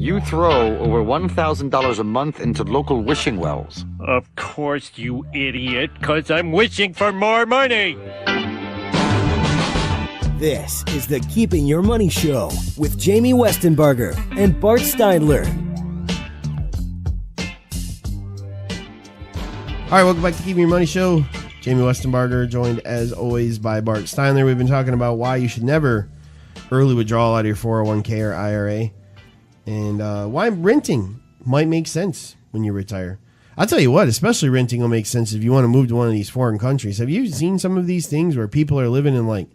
You throw over $1,000 a month into local wishing wells. Of course, you idiot, because I'm wishing for more money. This is the Keeping Your Money Show with Jamie Westenbarger and Bart Steindler. All right, welcome back to Keeping Your Money Show. Jamie Westenbarger, joined as always by Bart Steindler. We've been talking about why you should never early withdrawal out of your 401k or IRA, and why renting might make sense when you retire. I'll tell you what, especially renting will make sense if you want to move to one of these foreign countries. Have you seen some of these things where people are living in like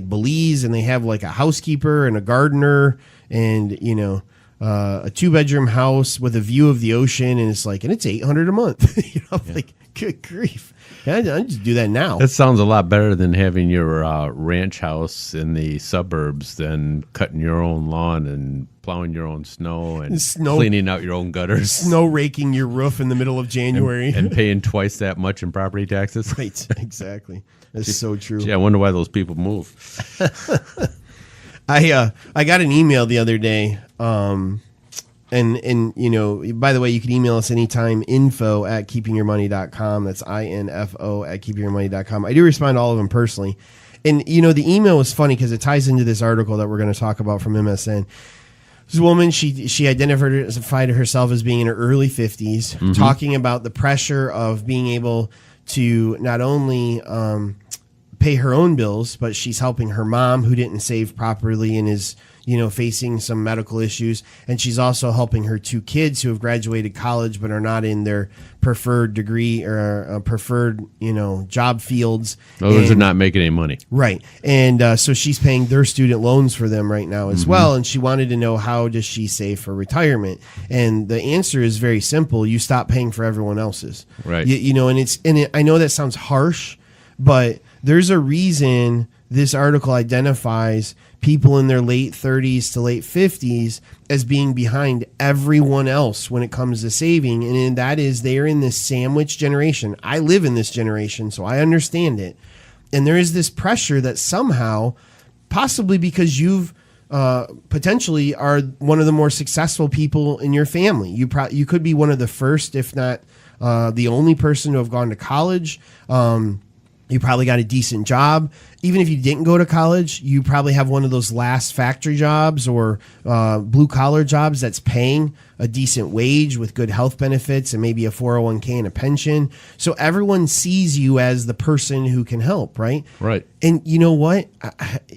Belize, and they have like a housekeeper and a gardener and, you know, a 2-bedroom house with a view of the ocean, and it's $800 a month. You know, like, good grief. I just do that now. That sounds a lot better than having your ranch house in the suburbs than cutting your own lawn and plowing your own snow and cleaning out your own gutters. Snow raking your roof in the middle of January. And paying twice that much in property taxes. Right, exactly. That's so true. Yeah, I wonder why those people move. I got an email the other day, and you know, by the way, you can email us anytime, info@keepingyourmoney.com. That's info@keepingyourmoney.com. I do respond to all of them personally. And, you know, the email was funny because it ties into this article that we're going to talk about from MSN. This woman, she identified herself as being in her early 50s, talking about the pressure of being able to not only pay her own bills, but she's helping her mom who didn't save properly and is, you know, facing some medical issues. And she's also helping her 2 kids who have graduated college but are not in their preferred degree or preferred, you know, job fields. Those are not making any money. Right. And so she's paying their student loans for them right now as well. And she wanted to know, how does she save for retirement? And the answer is very simple. You stop paying for everyone else's. Right. You know, and I know that sounds harsh, but there's a reason this article identifies people in their late 30s to late 50s as being behind everyone else when it comes to saving. And that is, they're in this sandwich generation. I live in this generation, so I understand it. And there is this pressure that somehow, possibly because you've potentially are one of the more successful people in your family. You could be one of the first, if not the only person to have gone to college. You probably got a decent job. Even if you didn't go to college, you probably have one of those last factory jobs or blue-collar jobs that's paying a decent wage with good health benefits and maybe a 401k and a pension. So everyone sees you as the person who can help, right? Right. And you know what?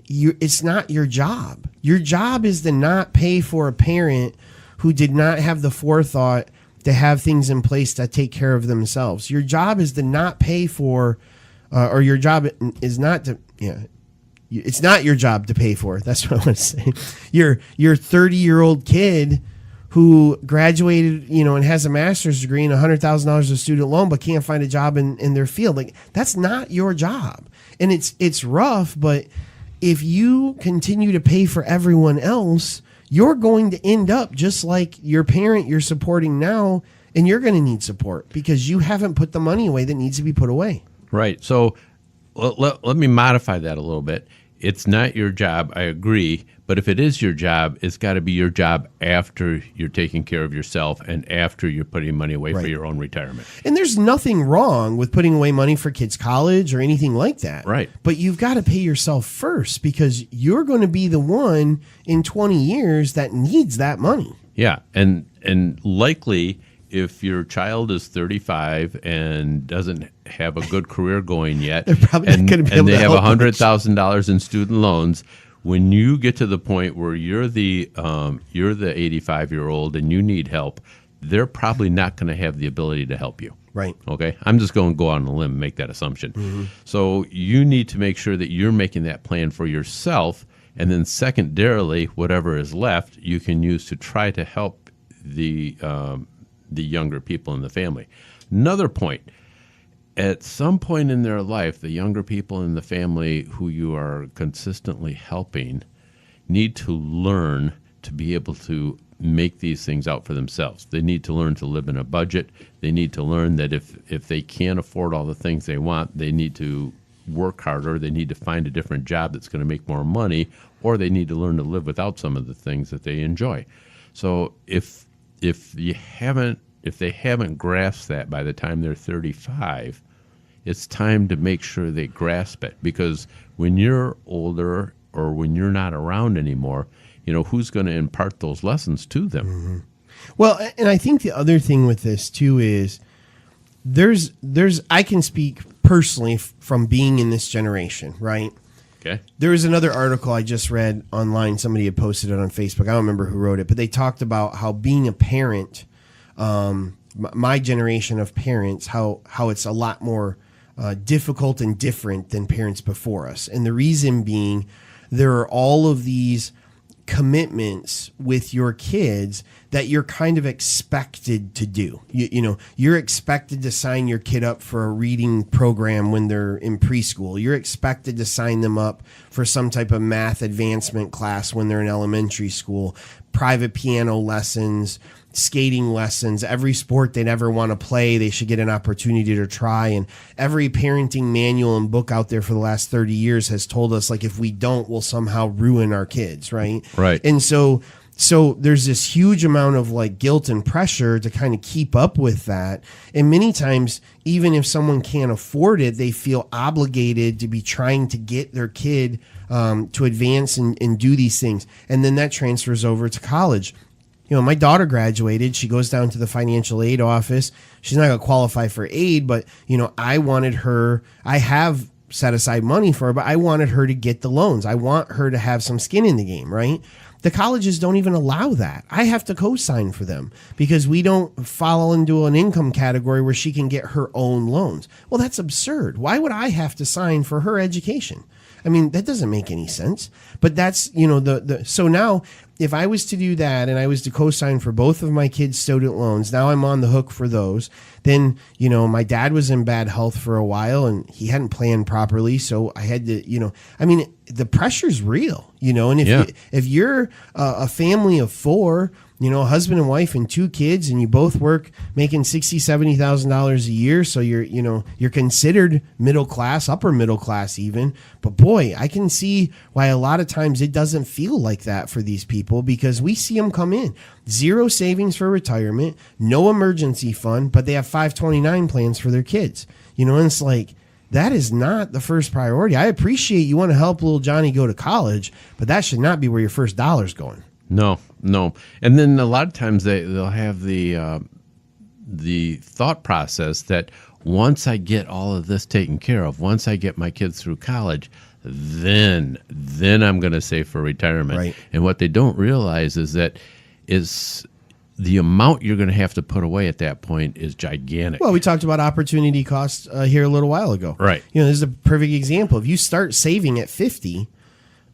It's not your job. Your job is to not pay for a parent who did not have the forethought to have things in place to take care of themselves. Your job is to not pay for... or your job is not to, it's not your job to pay for it. That's what I want to say. Your 30-year-old kid who graduated, you know, and has a master's degree and $100,000 of student loan, but can't find a job in their field. Like, that's not your job. And it's rough, but if you continue to pay for everyone else, you're going to end up just like your parent you're supporting now, and you're going to need support because you haven't put the money away that needs to be put away. Right. So let me modify that a little bit. It's not your job, I agree. But if it is your job, it's got to be your job after you're taking care of yourself and after you're putting money away for your own retirement. And there's nothing wrong with putting away money for kids' college or anything like that. Right. But you've got to pay yourself first because you're going to be the one in 20 years that needs that money. Yeah. And likely, if your child is 35 and doesn't have a good career going yet, and they have $100,000 in student loans, when you get to the point where you're the 85-year-old and you need help, they're probably not going to have the ability to help you. Right. Okay. I'm just going to go out on a limb and make that assumption. Mm-hmm. So you need to make sure that you're making that plan for yourself, and then secondarily, whatever is left, you can use to try to help the younger people in the family. Another point, at some point in their life, the younger people in the family who you are consistently helping need to learn to be able to make these things out for themselves. They need to learn to live in a budget. They need to learn that if they can't afford all the things they want, they need to work harder. They need to find a different job that's going to make more money, or they need to learn to live without some of the things that they enjoy. So if they haven't grasped that by the time they're 35, it's time to make sure they grasp it, because when you're older or when you're not around anymore, who's going to impart those lessons to them? Mm-hmm. Well, and I think the other thing with this too is there's I can speak personally from being in this generation, right? Okay. There was another article I just read online. Somebody had posted it on Facebook. I don't remember who wrote it, but they talked about how being a parent, my generation of parents, how it's a lot more difficult and different than parents before us. And the reason being, there are all of these commitments with your kids that you're kind of expected to do. You're expected to sign your kid up for a reading program when they're in preschool. You're expected to sign them up for some type of math advancement class when they're in elementary school, private piano lessons, skating lessons, every sport they'd ever want to play, they should get an opportunity to try. And every parenting manual and book out there for the last 30 years has told us, like, if we don't, we'll somehow ruin our kids, right? Right. And so there's this huge amount of like guilt and pressure to kind of keep up with that. And many times, even if someone can't afford it, they feel obligated to be trying to get their kid to advance and do these things. And then that transfers over to college. My daughter graduated. She goes down to the financial aid office. She's not going to qualify for aid, but, I have set aside money for her, but I wanted her to get the loans. I want her to have some skin in the game, right? The colleges don't even allow that. I have to co-sign for them because we don't fall into an income category where she can get her own loans. Well, that's absurd. Why would I have to sign for her education? I mean, that doesn't make any sense. But that's, so now if I was to do that and I was to co-sign for both of my kids' student loans, now I'm on the hook for those. Then, my dad was in bad health for a while and he hadn't planned properly. So I had to, the pressure's real, and if you're a family of four, a husband and wife and two kids, and you both work making $60,000, $70,000 a year. So you're considered middle class, upper middle class even. But boy, I can see why a lot of times it doesn't feel like that for these people, because we see them come in, zero savings for retirement, no emergency fund, but they have 529 plans for their kids, and it's like, that is not the first priority. I appreciate you want to help little Johnny go to college, but that should not be where your first dollar's going. No. And then a lot of times they'll have the thought process that once I get all of this taken care of, once I get my kids through college, then I'm going to save for retirement. Right. And what they don't realize is that the amount you're going to have to put away at that point is gigantic. Well, we talked about opportunity cost here a little while ago. Right. This is a perfect example. If you start saving at 50,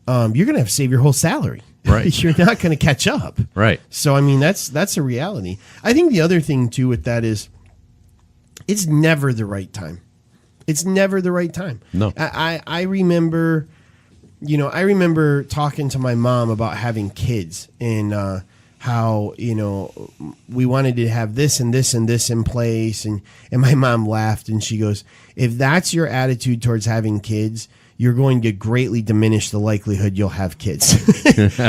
you're going to have to save your whole salary. Right. You're not going to catch up. Right. So, I mean, that's a reality. I think the other thing, too, with that is it's never the right time. It's never the right time. No. I remember, talking to my mom about having kids and how, we wanted to have this and this and this in place. And my mom laughed and she goes, if that's your attitude towards having kids, you're going to greatly diminish the likelihood you'll have kids.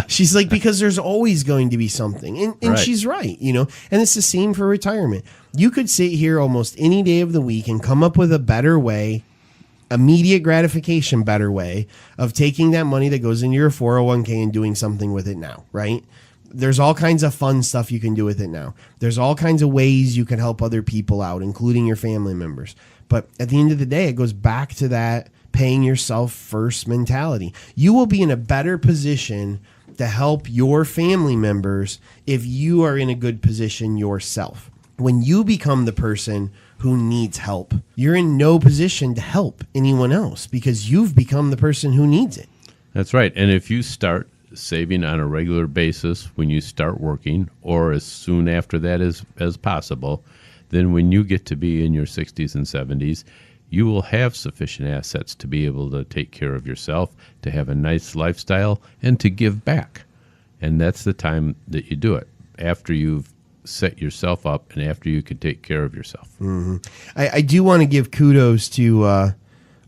She's like, because there's always going to be something. And Right. She's right, and it's the same for retirement. You could sit here almost any day of the week and come up with a better way, immediate gratification, better way of taking that money that goes into your 401k and doing something with it now, right? There's all kinds of fun stuff you can do with it now. There's all kinds of ways you can help other people out, including your family members. But at the end of the day, it goes back to that paying yourself first mentality. You will be in a better position to help your family members if you are in a good position yourself. When you become the person who needs help, you're in no position to help anyone else because you've become the person who needs it. That's right. And if you start saving on a regular basis when you start working, or as soon after that as possible, then when you get to be in your 60s and 70s, you will have sufficient assets to be able to take care of yourself, to have a nice lifestyle, and to give back. And that's the time that you do it, after you've set yourself up and after you can take care of yourself. Mm-hmm. I do want to give kudos to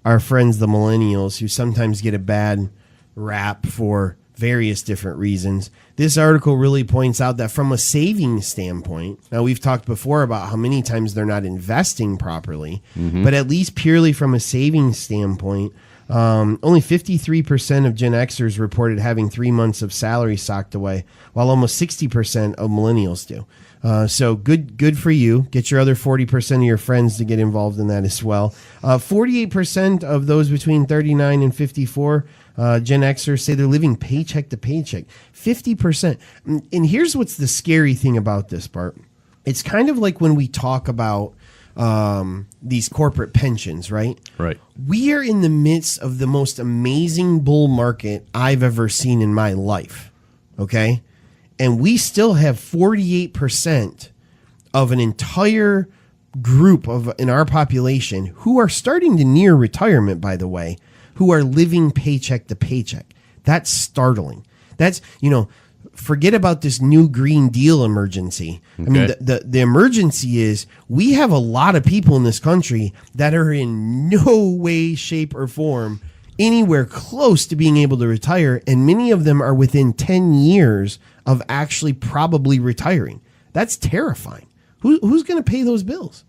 our friends, the millennials, who sometimes get a bad rap for various different reasons. This article really points out that from a savings standpoint, now we've talked before about how many times they're not investing properly, but at least purely from a savings standpoint, only 53% of Gen Xers reported having 3 months of salary socked away, while almost 60% of millennials do. So good for you. Get your other 40% of your friends to get involved in that as well. 48% of those between 39 and 54 Gen Xers say they're living paycheck to paycheck. 50%. And here's what's the scary thing about this, Bart. It's kind of like when we talk about these corporate pensions, right? Right. We are in the midst of the most amazing bull market I've ever seen in my life. Okay? And we still have 48% of an entire group in our population who are starting to near retirement, by the way, who are living paycheck to paycheck. That's startling. That's, forget about this new Green Deal emergency. Okay. I mean, the emergency is we have a lot of people in this country that are in no way, shape, or form anywhere close to being able to retire, and many of them are within 10 years of actually probably retiring. That's terrifying. Who's going to pay those bills?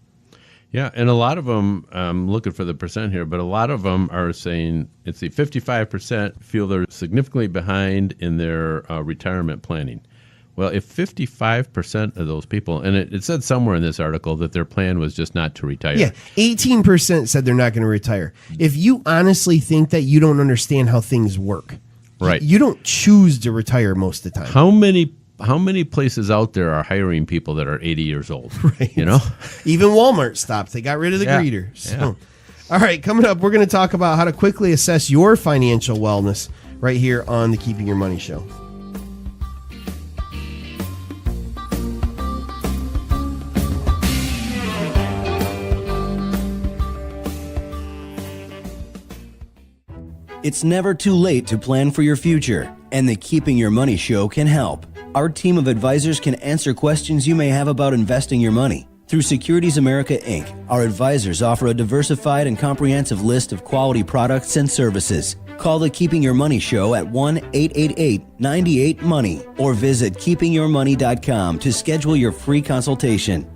Yeah, and a lot of them, I'm looking for the percent here, but a lot of them are saying, it's the 55% feel they're significantly behind in their retirement planning. Well, if 55% of those people, and it said somewhere in this article that their plan was just not to retire. Yeah, 18% said they're not going to retire. If you honestly think that, you don't understand how things work. Right. You don't choose to retire most of the time. How many places out there are hiring people that are 80 years old? Right. Even Walmart stopped. They got rid of the greeter. So. All right, coming up, we're going to talk about how to quickly assess your financial wellness right here on the Keeping Your Money Show. It's never too late to plan for your future, and the Keeping Your Money Show can help. Our team of advisors can answer questions you may have about investing your money. Through Securities America, Inc., our advisors offer a diversified and comprehensive list of quality products and services. Call the Keeping Your Money Show at 1-888-98-MONEY or visit keepingyourmoney.com to schedule your free consultation.